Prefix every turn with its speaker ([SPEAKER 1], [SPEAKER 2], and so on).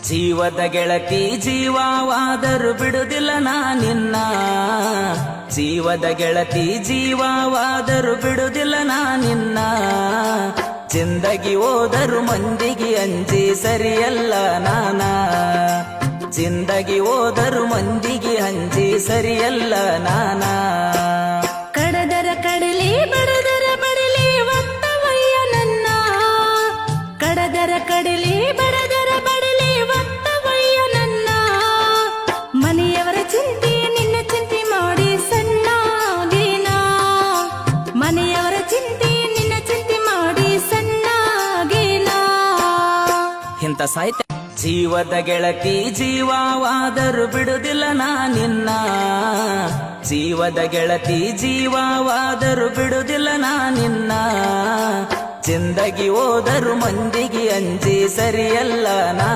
[SPEAKER 1] ಜೀವದ ಗೆಳತಿ ಜೀವವಾದರೂ ಬಿಡುವುದಿಲ್ಲ ನಾ ನಿನ್ನ. ಜೀವದ ಗೆಳತಿ ಜೀವವಾದರೂ ಬಿಡುವುದಿಲ್ಲ ನಾ ನಿನ್ನ. ಜಿಂದಗಿ ಹೋದರು ಮಂದಿಗೆ ಅಂಜಿ ಸರಿಯಲ್ಲ ನಾನ. ಜಿಂದಗಿ ಹೋದರು ಮಂದಿಗೆ ಅಂಜಿ ಸರಿಯಲ್ಲ ನಾನ.
[SPEAKER 2] ಕಡದರ ಕಡಲಿ ಬಡದರ ಬಡಲಿ ಒತ್ತವಯ್ಯ ನನ್ನ. ಕಡದರ ಕಡಲಿ ಬಡದರ ಬಡಲಿ ಒತ್ತವಯ್ಯ ನನ್ನ. ಮನೆಯವರ ಚಿಂತೆ ನಿನ್ನ ಚಿಂತೆ ಮಾಡಿ ಸಣ್ಣಾಗೇನ. ಮನೆಯವರ ಚಿಂತೆ ನಿನ್ನ ಚಿಂತೆ ಮಾಡಿ ಸಣ್ಣಾಗೇನ.
[SPEAKER 1] ಇಂಥ ಸಾಹಿತ್ಯ. ಜೀವದ ಗೆಳತಿ ಜೀವವಾದರೂ ಬಿಡುವುದಿಲ್ಲ ನಾ ನಿನ್ನ. ಜೀವದ ಗೆಳತಿ ಜೀವವಾದರೂ ಬಿಡುವುದಿಲ್ಲ ನಾ ನಿನ್ನ. ಜಿಂದಗಿ ಹೋದರು ಮಂದಿಗೆ ಅಂಜಿ ಸರಿಯಲ್ಲ ನಾ.